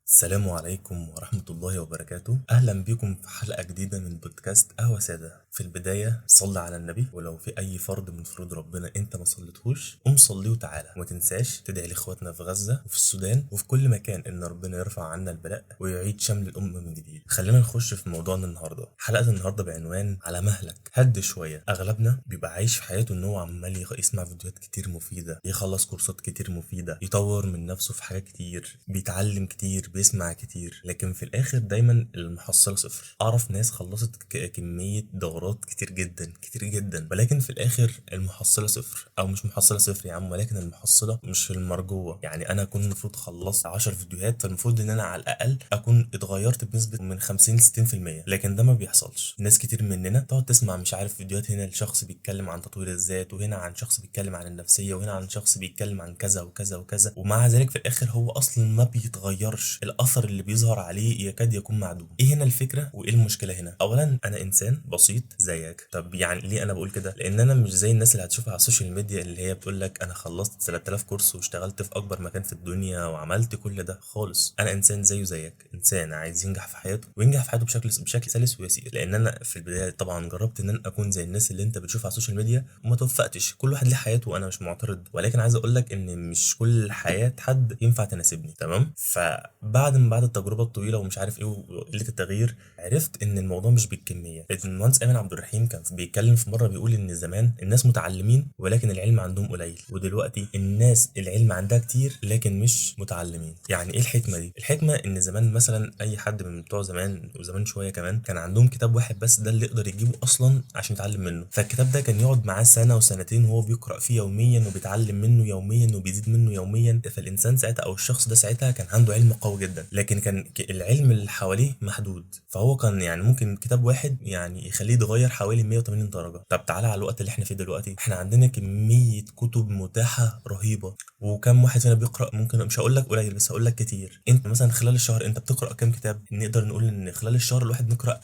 السلام عليكم ورحمة الله وبركاته. أهلا بكم في حلقة جديدة من بودكاست قهوة سادة. في البداية صلي على النبي، ولو في أي فرض من فروض ربنا أنت ما صليتهوش قوم صليه وتعالى، وما تنساش تدعي لإخواتنا في غزة وفي السودان وفي كل مكان إن ربنا يرفع عنا البلاء ويعيد شمل الأمة من جديد. خلينا نخش في موضوعنا النهاردة. حلقة النهاردة بعنوان على مهلك. هد شوية. أغلبنا بيبقى عايش في حياته إن هو عمال يسمع فيديوهات كتير مفيدة، يخلص كورسات كتير مفيدة، يطور من نفسه في حاجات كتير، بيتعلم كتير، بيسمع كتير، لكن في الاخر دايما المحصله صفر. اعرف ناس خلصت كميه دورات كتير جدا كتير جدا، ولكن في الاخر المحصله صفر، او مش محصله صفر يا عم، ولكن المحصله مش المرجوه. يعني انا اكون المفروض خلصت 10 فيديوهات، فالمفروض ان انا على الاقل اكون اتغيرت بنسبه من 50 ل 60%، لكن ده ما بيحصلش. ناس كتير مننا تقعد تسمع مش عارف فيديوهات، هنا لشخص بيتكلم عن تطوير الذات، وهنا عن شخص بيتكلم عن النفسيه، وهنا عن شخص بيتكلم عن كذا وكذا وكذا، ومع ذلك في الاخر هو اصلا ما بيتغيرش. الاثر اللي بيظهر عليه يكاد يكون معدوم. ايه هنا الفكره وايه المشكله هنا؟ اولا انا انسان بسيط زيك. طب يعني ليه انا بقول كده؟ لان انا مش زي الناس اللي هتشوفها على السوشيال ميديا اللي هي بتقول لك انا خلصت 3000 كورس واشتغلت في اكبر مكان في الدنيا وعملت كل ده خالص. انا انسان زيه زيك، انسان عايز ينجح في حياته وينجح في حياته بشكل سلس ويسير. لان انا في البدايه طبعا جربت ان انا اكون زي الناس اللي انت بتشوفها على السوشيال ميديا وما توفقتش. كل واحد ليه حياته وانا مش معترض، ولكن عايز اقول لك ان مش كل حياه حد ينفع تناسبني. تمام؟ بعد التجربه الطويله ومش عارف ايه وقله التغيير، عرفت ان الموضوع مش بالكميه. المهندس ايمن عبد الرحيم كان بيتكلم في مره بيقول ان زمان الناس متعلمين ولكن العلم عندهم قليل، ودلوقتي الناس العلم عندها كتير لكن مش متعلمين. يعني ايه الحكمه دي؟ الحكمه ان زمان مثلا اي حد من بتوع زمان وزمان شويه كمان كان عندهم كتاب واحد بس، ده اللي يقدر يجيبه اصلا عشان يتعلم منه. فالكتاب ده كان يقعد معاه سنه وسنتين وهو بيقرا فيه يوميا وبيتعلم منه يوميا وبيزيد منه يوميا. فالانسان ساعتها او الشخص ده ساعتها كان عنده علم قوي جدا، لكن كان العلم اللي حواليه محدود. فهو كان يعني ممكن كتاب واحد يعني يخليه يتغير حوالي 180 درجه. طب تعالى على الوقت اللي احنا فيه دلوقتي، احنا عندنا كميه كتب متاحه رهيبه، وكم واحد فينا بيقرا؟ ممكن مش هقول لك قليل بس هقول لك كتير. انت مثلا خلال الشهر انت بتقرا كام كتاب؟ نقدر نقول ان خلال الشهر الواحد نقرا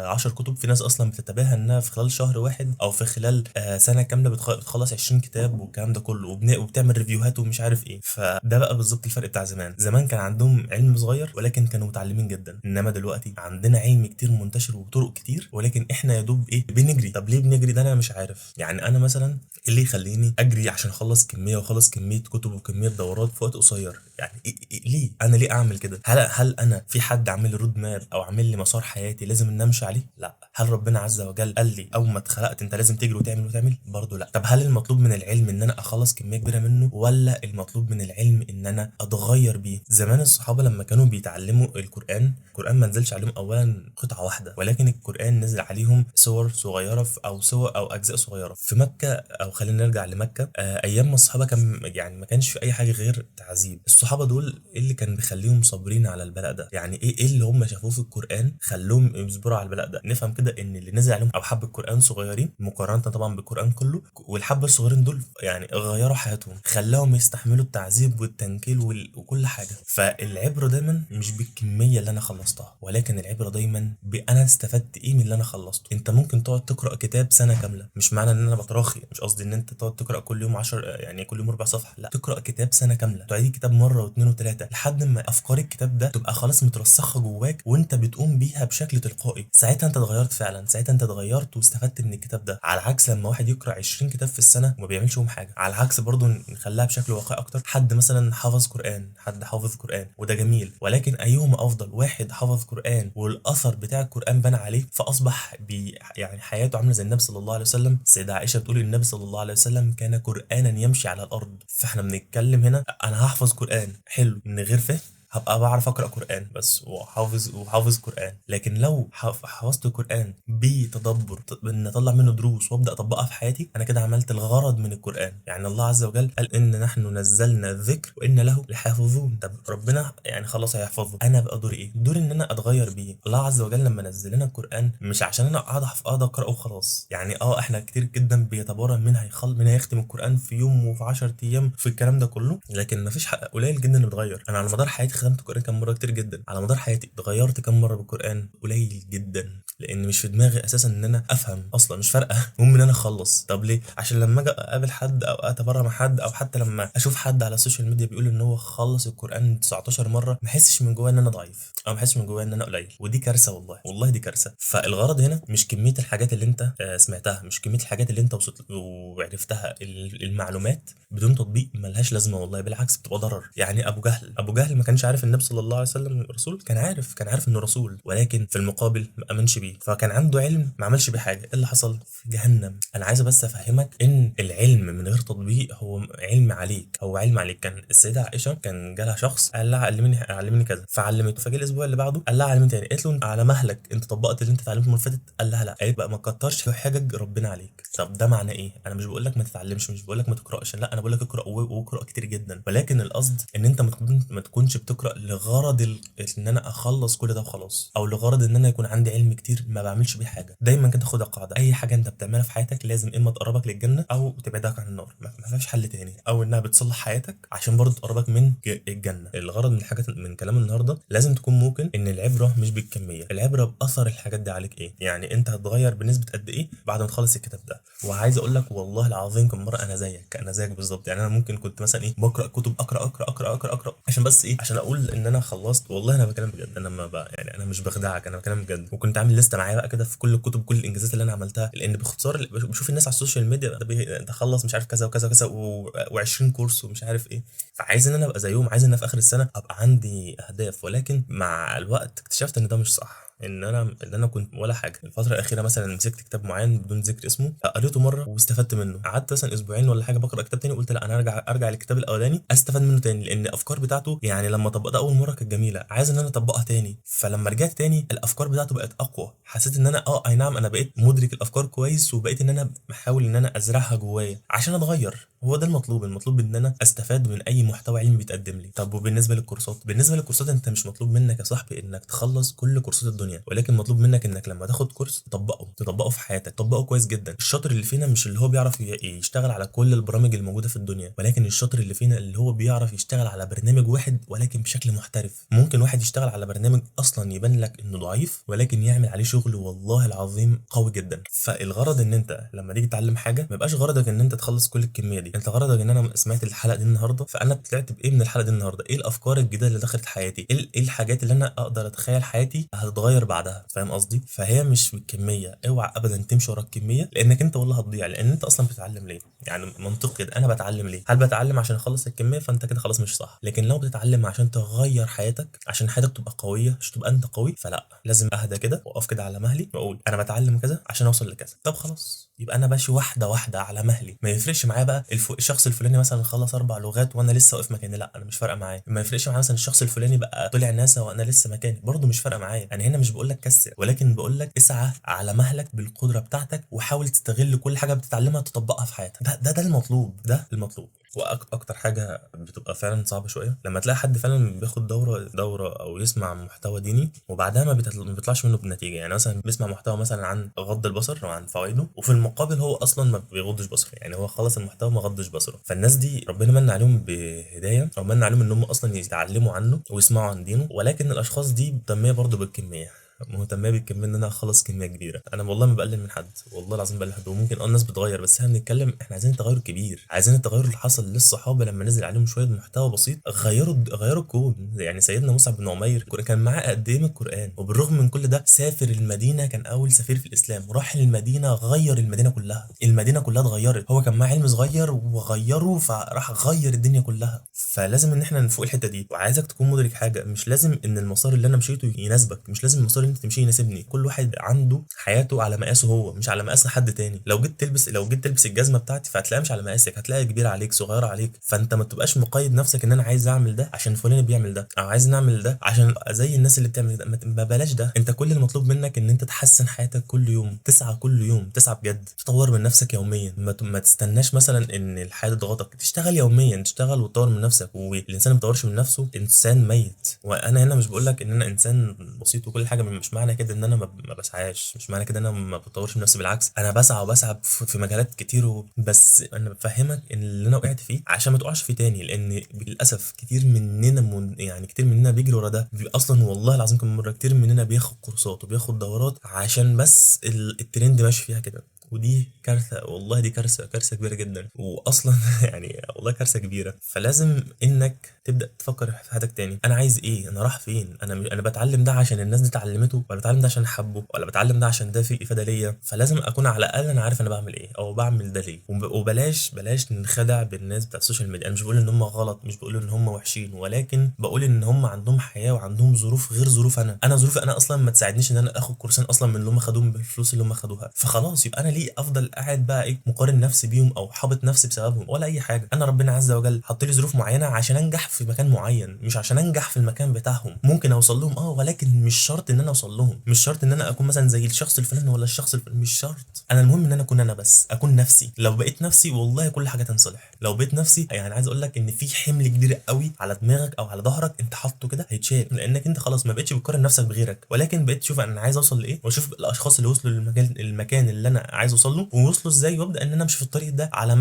10 كتب. في ناس اصلا بتتباهى انها في خلال شهر واحد او في خلال سنه كامله بتخلص 20 كتاب والكلام ده كله، وبتعمل ريفيوهات ومش عارف ايه. فده بقى بالظبط الفرق بتاع زمان. زمان كان عندهم علم صغير ولكن كانوا متعلمين جدا، انما دلوقتي عندنا علم كتير منتشر وطرق كتير ولكن احنا يا دوب ايه، بنجري. طب ليه بنجري؟ ده انا مش عارف. يعني انا مثلا إيه اللي يخليني اجري عشان اخلص كميه واخلص كميه كتب وكميه دورات في وقت قصير؟ يعني ليه انا ليه اعمل كده؟ هل انا في حد عامل لي رود ماب او عامل لي مسار حياتي لازم ان امشي عليه؟ لا. هل ربنا عز وجل قال لي اول ما اتخلقت انت لازم تجري وتعمل وتعمل؟ برضه لا. طب هل المطلوب من العلم ان انا اخلص كميه كبيره منه، ولا المطلوب من العلم ان انا اتغير بيه؟ زمان الصحابه لما كانوا بيتعلموا القران ما نزلش عليهم اولا قطعه واحده، ولكن القران نزل عليهم صور صغيره او صور او اجزاء صغيره في مكه. او خلينا نرجع لمكه. ايام ما الصحابه كان يعني ما كانش في اي حاجه غير تعذيب. الصحابه دول ايه اللي كان بيخليهم صابرين على البلاء ده؟ يعني ايه اللي هم شافوه في القران خلوهم يصبروا على البلاء ده؟ نفهم كده ان اللي نزل عليهم او حب القران صغيرين مقارنه طبعا بالقران كله، والحبه الصغيرين دول يعني غيروا حياتهم، خلاهم يستحملوا التعذيب والتنكيل وكل حاجه. فالعبره دايما مش بالكميه اللي انا خلصتها، ولكن العبره دايما بانا استفدت ايه من اللي انا خلصته. انت ممكن تقعد تقرا كتاب سنه كامله، مش معنى ان انا بتراخي، مش قصدي ان انت تقعد تقرا كل يوم 10 يعني كل يوم ربع صفحه، لا. تقرا كتاب سنه كامله، تعيد الكتاب مره واثنين وثلاثه لحد ما افكار الكتاب ده تبقى خلاص مترسخه جواك وانت بتقوم بيها بشكل تلقائي. ساعتها انت اتغيرت فعلا، ساعتها انت اتغيرت واستفدت من الكتاب ده. على عكس لما واحد يقرا 20 كتاب في السنه وما بيعملش فيهم حاجه. على العكس برضو نخليها بشكل واقعي اكتر، حد مثلا حفظ قران، حد حافظ قران وده جميل، ولكن ايهما افضل؟ واحد حفظ قران والاثر بتاع القران بنى عليه فاصبح يعني حياته عامله زي النبي صلى الله عليه وسلم. السيده عائشه بتقول النبي صلى الله عليه وسلم كان قرانا يمشي على الارض. فاحنا بنتكلم هنا انا هحفظ قران حلو من غير فهم، هبقى بعرف اقرا قران بس وحافظ قران. لكن لو حفظت القران بتدبر ان اطلع منه دروس وابدا اطبقها في حياتي، انا كده عملت الغرض من القران. يعني الله عز وجل قال ان نحن نزلنا الذكر وان له لحافظون. طب ربنا يعني خلاص هيحفظه، انا بقى دوري ايه؟ دوري ان انا اتغير بيه. الله عز وجل لما نزل لنا القران مش عشان انا اقعد اقرا وخلاص. يعني احنا كتير جدا بيتبارى من هيختم القران في يوم وفي 10 ايام في الكلام ده كله، لكن مفيش حق قليل جدا اللي بيتغير. انا على مدار حياتي ختمت القران كام مره؟ كتير جدا. على مدار حياتي اتغيرت كام مره بالقران؟ قليل جدا، لان مش في دماغي اساسا ان انا افهم اصلا، مش فارقه المهم ان انا اخلص. طب ليه؟ عشان لما اجي اقابل حد او اتبرى مع حد، او حتى لما اشوف حد على السوشيال ميديا بيقول ان هو خلص القران 19 مره، ما احسش من جوايا ان انا ضعيف، او ما احسش من جوايا ان انا قليل. ودي كارثه، والله والله دي كارثه. فالغرض هنا مش كميه الحاجات اللي انت سمعتها، مش كميه الحاجات اللي انت وصلت وعرفتها. المعلومات بدون تطبيق ملهاش لازمه، والله بالعكس بتبقى ضرر. يعني ابو جهل ما كانش عارف النبي صلى الله عليه وسلم رسول، كان عارف انه رسول، ولكن في المقابل ما امنش بيه، فكان عنده علم ما عملش بيه حاجه. ايه اللي حصل؟ في جهنم. انا عايز بس افهمك ان العلم من غير تطبيق هو علم عليك، هو علم عليك. كان السيده عائشه كان جالها شخص قال لها علمني كذا، فعلمته. فجاء الاسبوع اللي بعده قال لها علمني تاني، قالت له على مهلك، انت طبقت اللي انت اتعلمته المره اللي فاتت؟ قال لها لا. قالت بقى ما تكترش حجج ربنا عليك. طب ده معناه ايه؟ انا مش بقول لك ما تتعلمش، مش بقول لك ما تقراش، لا، انا بقول لك اقرا واقرا كتير جدا، ولكن القصد ان انت ما تكونش بتقرا لغرض ان انا اخلص كل ده وخلاص، او لغرض ان انا يكون عندي علم كتير ما بعملش بيه حاجه. دايما كده خد قاعده، اي حاجه انت بتعملها في حياتك لازم اما تقربك للجنه او تبعدك عن النار، ما فيش حل تاني. او انها بتصلح حياتك عشان برضه تقربك من الجنه. الغرض من الحاجات من كلام النهارده لازم تكون ممكن ان العبره مش بالكميه، العبره باثر الحاجات دي عليك ايه. يعني انت هتتغير بنسبه قد ايه بعد ما تخلص الكتاب ده. وعايز اقول لك والله العظيم كم مره انا زيك بالظبط. يعني انا ممكن كنت مثلا ايه بقرا كتب، اقرا عشان بس ايه، عشان اقول ان انا خلصت. والله انا بكلم بجد، انا ما بقى يعني انا مش بخدعك، انا بكلم بجد. وكنت عامل لسته معايا بقى كده في كل الكتب، كل الانجازات اللي انا عملتها. لان باختصار بشوف الناس على السوشيال ميديا ده خلص مش عارف كذا وكذا وكذا و20 كورس ومش عارف ايه، فعايز ان انا ابقى زيهم، عايز ان انا في اخر السنه ابقى عندي اهداف. ولكن مع الوقت اكتشفت ان ده مش صح، ان انا كنت ولا حاجه. الفتره الاخيره مثلا مسكت كتاب معين بدون ذكر اسمه، قريته مره واستفدت منه، قعدت مثلا اسبوعين ولا حاجه بقرا كتاب تاني، قلت لا انا ارجع للكتاب الاولاني استفاد منه تاني، لان الافكار بتاعته يعني لما طبقتها اول مره كانت جميله، عايز ان انا اطبقها تاني. فلما رجعت تاني الافكار بتاعته بقت اقوى، حسيت ان انا اي نعم انا بقيت مدرك الافكار كويس، وبقيت ان انا بحاول ان انا ازرعها جوايا عشان اتغير. هو ده المطلوب ان انا استفاد من اي محتوى علمي بيتقدم لي. طب وبالنسبه للكورسات انت مش مطلوب منك يا صاحبي انك تخلص كل كورسات الدنيا، ولكن مطلوب منك انك لما تاخد كورس تطبقه في حياتك، تطبقه كويس جدا. الشاطر اللي فينا مش اللي هو بيعرف يشتغل على كل البرامج الموجوده في الدنيا، ولكن الشاطر اللي فينا اللي هو بيعرف يشتغل على برنامج واحد ولكن بشكل محترف. ممكن واحد يشتغل على برنامج اصلا يبان لك انه ضعيف، ولكن يعمل عليه شغل والله العظيم قوي جدا. فالغرض ان انت لما تيجي تتعلم حاجه ما يبقاش غرضك ان انت تخلص كل الكميه دي، انت غرضك ان انا سمعت الحلقه دي النهارده، فانا طلعت بايه من الحلقه دي النهارده؟ ايه الافكار الجديده اللي دخلت حياتي؟ ايه الحاجات اللي انا اقدر اتخيل حياتي هتتغير بعدها؟ فاهم قصدي؟ فهي مش بالكميه، اوعى ابدا تمشي ورا الكميه، لانك انت والله هتضيع. لان انت اصلا بتتعلم ليه؟ يعني منطقي كده، انا بتعلم ليه؟ هل بتعلم عشان اخلص الكميه؟ فانت كده خلاص مش صح. لكن لو بتتعلم عشان تغير حياتك، عشان حياتك تبقى قويه، عشان تبقى انت قوي، فلا، لازم اهدى كده واقف كده على مهلي واقول انا بتعلم كذا عشان اوصل لكذا. طب خلاص، يبقى انا ماشي واحده واحده على مهلي. ما يفرقش معايا بقى الشخص الفلاني مثلا خلص 4 لغات وانا لسه واقف مكاني، لا انا مش فارقه معايا. ما يفرقش معايا مثلا الشخص الفلاني بقى طلع ناسا وانا لسه مكاني، برضه مش فارقه معايا. انا هنا مش بقول لك كسر، ولكن بقول لك اسعى على مهلك بالقدره بتاعتك، وحاول تستغل كل حاجه بتتعلمها تطبقها في حياتك. ده المطلوب. واكتر حاجه بتبقى فعلا صعبه شويه لما تلاقي حد فعلا بياخد دوره او يسمع محتوى ديني وبعدها ما بيطلعش منه بنتيجه. يعني مثلا بيسمع محتوى مثلا عن غض البصر وعن فوائده، وفي المقابل هو اصلا ما بيغضش بصره، يعني هو خلص المحتوى ما غضش بصره. فالناس دي ربنا من عليهم بهدايه، او من عليهم ان هم اصلا يتعلموا عنه ويسمعوا عن دينه، ولكن الاشخاص دي مهتميه برضه بالكميه، مهتمه بالكميه، ان انا اخلص كميه كبيره. انا والله ما بقلل من حد، والله العظيم بقلل من حد. وممكن الناس بتغير، بس احنا بنتكلم احنا عايزين تغير كبير، عايزين التغير اللي حصل للصحابه لما نزل عليهم شويه محتوى بسيط غيروا الكون. يعني سيدنا مصعب بن عمير كان معاه قد ايه من القران، وبالرغم من كل ده سافر المدينه، كان اول سفير في الاسلام، وراح المدينه غير المدينه كلها، المدينه كلها اتغيرت. هو كان معاه علم صغير وغيره، فراح غير الدنيا كلها. فلازم ان احنا نفوق الحته دي. وعايزك تكون مدرك حاجه، مش لازم ان المسار اللي انا مشيته يناسبك، مش لازم المسار اللي انت تمشيه يناسبني. كل واحد عنده حياته على مقاسه هو، مش على مقاس حد تاني. لو جيت تلبس الجزمه بتاعتي فهتلاقيها مش على مقاسك، هتلاقيها كبيره عليك، صغيره عليك. فانت ما تبقاش مقيد نفسك ان انا عايز اعمل ده عشان فلان بيعمل ده، او عايز نعمل ده عشان زي الناس اللي بتعمل ده. ما بلاش ده. انت كل المطلوب منك ان انت تحسن حياتك كل يوم، تسعى كل يوم، تسعى بجد، تطور من نفسك يوميا. ما تستناش مثلا ان الحياه تضغطك، تشتغل يوميا، تشتغل وتطور من نفسك. والانسان اللي ما بيطورش من نفسه انسان ميت. وانا هنا مش بقول لك ان انا انسان بسيط وكل حاجه مش معنى كده ان انا ما بسعاش، مش معنى كده ان انا ما بطورش من نفسي، بالعكس انا بسعى وبسعى في مجالات كتير بس انا بفهمك ان اللي انا وقعت فيه عشان ما تقعش فيه تاني، لان للاسف كتير مننا يعني كتير مننا بيجري ورا ده اصلا. والله العظيم كم مره كتير مننا بياخد كورسات وبياخد دورات عشان بس الترند ماشي فيها كده، ودي كارثه والله، دي كارثه كبيره جدا واصلا يعني والله كارثه كبيره. فلازم انك تبدا تفكر في حياتك تاني، انا عايز ايه، انا رايح فين، انا بتعلم ده عشان الناس دي اتعلمته، ولا بتعلم ده عشان حبه، ولا بتعلم ده عشان ده فيه افاده ليا. فلازم اكون على الاقل انا عارف انا بعمل ايه او بعمل ده ليه. وبلاش ننخدع بالناس بتاع السوشيال ميديا. انا مش بقول ان هم غلط، مش بقول ان هم وحشين، ولكن بقول ان هم عندهم حياه وعندهم ظروف غير ظروف انا ظروفي انا اصلا ما تساعدنيش ان انا اخد كورسين اصلا من اللي هم خدوهم بالفلوس اللي هم خدوها. فخلاص يبقى انا ليه افضل قاعد بقى ايه مقارن نفسي بيهم او حابط نفسي بسببهم ولا اي حاجه. انا ربنا عز وجل حط لي ظروف معينه عشان انجح في مكان معين، مش عشان انجح في المكان بتاعهم. ممكن اوصل لهم ولكن مش شرط ان انا اوصل لهم، مش شرط ان انا اكون مثلا زي الشخص الفلاني ولا الشخص الفلاني، مش شرط. انا المهم ان انا اكون انا بس، اكون نفسي. لو بقيت نفسي والله كل حاجه تنصلح. لو بقيت نفسي يعني عايز اقول لك ان في حمل كبير قوي على دماغك او على ظهرك انت حاطه كده هيتشال، لانك انت خلاص ما بقتش بتقارن نفسك بغيرك، ولكن بقيت تشوف انا عايز اوصل لايه، واشوف الاشخاص اللي وصلوا المكان اللي انا عايز اوصل له ووصلوا ازاي، وابدا ان انا امشي في الطريق ده على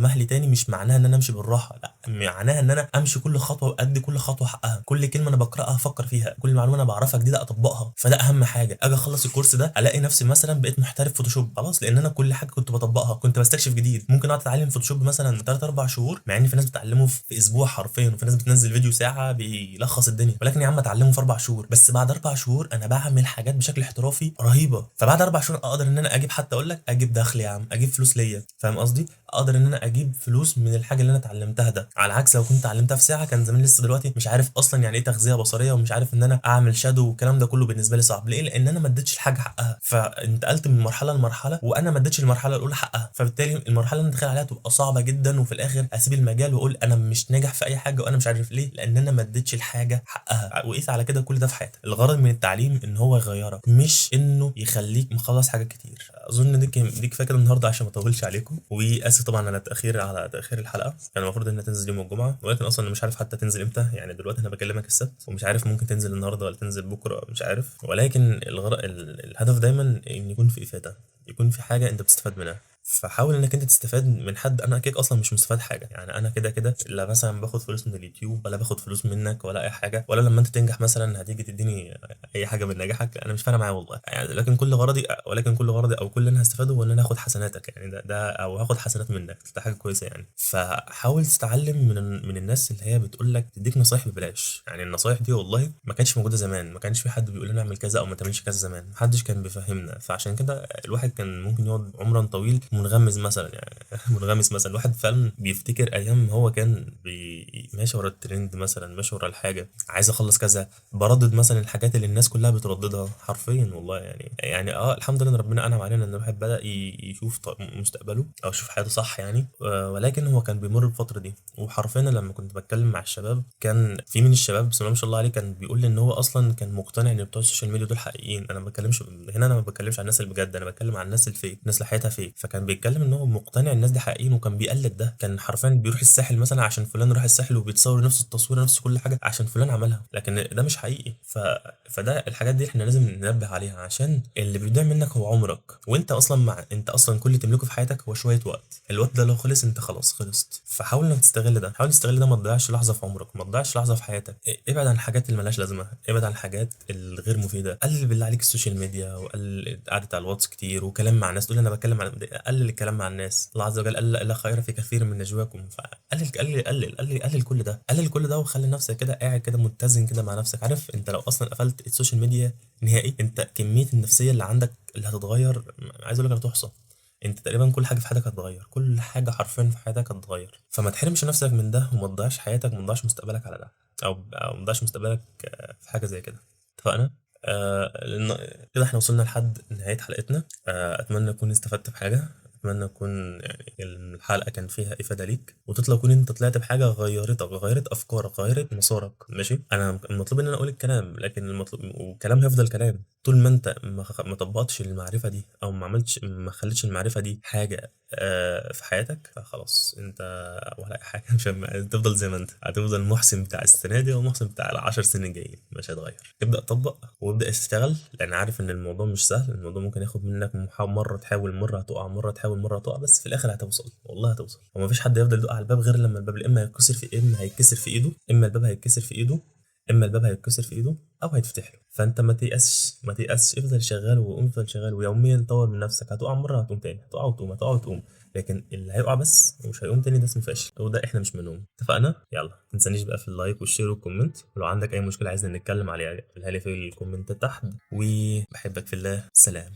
مهلي تاني. مش معناها ان انا امشي بالراحه، لا، معناها ان انا امشي كل خطوه وادي كل خطوه حقها، كل كلمه انا بقراها افكر فيها، كل معلومه انا بعرفها جديده اطبقها. فده اهم حاجه. اجي اخلص الكورس ده الاقي نفسي مثلا بقيت محترف فوتوشوب خلاص، لان انا كل حاجه كنت بطبقها، كنت بستكشف جديد. ممكن اقعد اتعلم فوتوشوب مثلا 3 4 شهور، مع ان في ناس بتعلمه في اسبوع حرفيا، وفي ناس بتنزل فيديو ساعه بيلخص الدنيا، ولكن يا عم اتعلمه في 4 شهور. بس بعد 4 شهور انا بعمل حاجات بشكل احترافي رهيبه. فبعد 4 شهور اقدر ان انا اجيب، حتى اقول لك اجيب دخل يا عم، اجيب فلوس ليا، فاهم قصدي؟ اقدر ان انا اجيب فلوس من الحاجه اللي انا اتعلمتها ده. على عكس لو كنت اتعلمتها في ساعه كان زمان لسه دلوقتي مش عارف اصلا يعني ايه تغذيه بصريه، ومش عارف ان انا اعمل شادو والكلام ده كله بالنسبه لي صعب. ليه؟ لان انا ما اديتش الحاجه حقها. فانتقلت من مرحله لمرحله وانا ما اديتش المرحله الاولى حقها، فبالتالي المرحله اللي انا داخل عليها تبقى صعبه جدا، وفي الاخر اسيب المجال واقول انا مش ناجح في اي حاجه وانا مش عارف ليه، لان انا ما اديتش الحاجه حقها. وقيس على كده كل ده في حياتك. الغرض من التعليم ان هو يغيرك، مش انه يخليك مخلص حاجات كتير. اظن دي كفايه كده النهارده عشان ما اطولش عليكم. واسف طبعا على تاخير الحلقه، كان المفروض انها تنزل يوم الجمعه، ولكن اصلا مش عارف حتى تنزل امتى. يعني دلوقتي انا بكلمك السبت ومش عارف ممكن تنزل النهارده ولا تنزل بكره، مش عارف. ولكن الهدف دايما ان يكون في افاده، يكون في حاجه انت بتستفاد منها. فحاول انك انت تستفاد من حد. انا اكيد اصلا مش مستفاد حاجه، يعني انا كده كده لا مثلا باخد فلوس من اليوتيوب ولا باخد فلوس منك ولا اي حاجه، ولا لما انت تنجح مثلا هتيجي تديني اي حاجه من نجاحك. انا مش فارقه معايا والله يعني. ولكن كل غرضي او كل اللي انا هستفاده هو ان انا اخد حسناتك، يعني ده او هاخد حسنات منك، ده حاجه كويسه يعني. فحاول تتعلم من الناس اللي هي بتقول لك تديك نصايح ببلاش. يعني النصايح دي والله ما كانش موجوده زمان، ما كانش في حد بيقول لنا اعمل كذا او ما تعملش كذا زمان، محدش كان بيفهمنا. فعشان كده الواحد كان ممكن يقعد عمرا طويل منغمس مثلا يعني منغمس مثلا. الواحد فعلا بيفتكر ايام هو كان ماشي ورا الترند مثلا، ماشي ورا الحاجه، عايز اخلص كذا، بردد مثلا الحاجات اللي الناس كلها بترددها حرفيا والله. يعني الحمد لله ان ربنا انعم علينا ان الواحد بدا يشوف مستقبله او يشوف حياته صح يعني. ولكن هو كان بيمر بالفتره دي. وحرفيا لما كنت بتكلم مع الشباب، كان في من الشباب بسم الله ما شاء الله عليه كان بيقول لي ان هو اصلا كان مقتنع ان بتوع السوشيال ميديا دول حقيقيين. انا ما بتكلمش هنا، انا ما بتكلمش عن الناس اللي بجد، انا بتكلم عن الناس الفيك، الناس اللي حياتها فيك. فكان بيتكلم ان هو مقتنع الناس دي حقيقيين، وكان بيقلد ده. كان حرفيا بيروح الساحل مثلا عشان فلان راح الساحل، وبيتصور نفس التصوير نفس كل حاجه عشان فلان عملها، لكن ده مش حقيقي. فده الحاجات دي احنا لازم ننبه عليها، عشان اللي بيضيع منك هو عمرك. وانت اصلا انت اصلا كل اللي تملكه في حياتك هو شويه وقت. الوقت ده لو خلص انت خلاص خلصت. فحاول انك تستغل ده، حاول تستغل ده، ما تضيعش لحظه في عمرك، ما تضيعش لحظه في حياتك. ابعد عن الحاجات اللي ملهاش لازمه، ابعد عن الحاجات الغير مفيده. قلل بالله عليك السوشيال ميديا، وقلل قعده على الواتس كتير وكلام مع الناس. تقول انا بتكلم عن، قلل الكلام مع الناس. الله عز وجل قال لا خير في كثير من نجواكم. قلل كل ده، قلل كل ده، وخلي نفسك كده قاعد كده متزن كده مع نفسك. عارف انت لو اصلا قفلت السوشيال ميديا نهائي، انت كميه النفسيه اللي عندك اللي هتتغير عايز اقول لك لا تحصى. انت تقريبا كل حاجه في حياتك هتتغير، كل حاجه حرفيا في حياتك هتتغير. فما تحرمش نفسك من ده، وما تضيعش حياتك، ما تضيعش مستقبلك على ده، او ما تضيعش مستقبلك في حاجه زي كده. اتفقنا؟ كده احنا وصلنا لحد نهايه حلقتنا. اتمنى اكون استفدت بحاجه، اتمنى اكون يعني الحلقه كان فيها افاده ليك، وتطلع تكون انت طلعت بحاجه غيرت افكارك، غيرت مسارك. ماشي، انا المطلوب ان انا اقول الكلام، لكن المطلوب والكلام هيفضل كلام. طول ما انت ما طبقتش المعرفه دي، او ما خليتش المعرفه دي حاجه في حياتك، فخلاص انت ولا أي حاجه. مش هتفضل زي ما انت، هتفضل المحسن بتاع السنه دي والمحسن بتاع العشر سنين الجايين، مش هيتغير. ابدا طبق وابدا اشتغل، لان عارف ان الموضوع مش سهل. الموضوع ممكن ياخد منك مره تحاول، مره هتقع، مره تحاول، مره هتقع، بس في الاخر هتوصل، والله هتوصل. ومفيش حد يفضل يدق على الباب غير لما الباب اما هيتكسر في اما هيتكسر في ايده، اما الباب هيتكسر في ايده، اما الباب هيتكسر في ايده او هيتفتح له. فانت ما تيأسش، ما تيأسش، افضل شغال وافضل شغال، ويوميا طور من نفسك. هتقع مره هتقوم تاني، هتقع وتقوم، هتقع وتقوم. لكن اللي هيقع بس ومش هيقوم تاني ده اسمه فاشل، وده احنا مش منهم. اتفقنا؟ يلا ما تنسانيش بقى في اللايك والشير والكومنت، ولو عندك اي مشكله عايزنا نتكلم عليها قولها لي في الكومنت تحت. وبحبك في الله، سلام.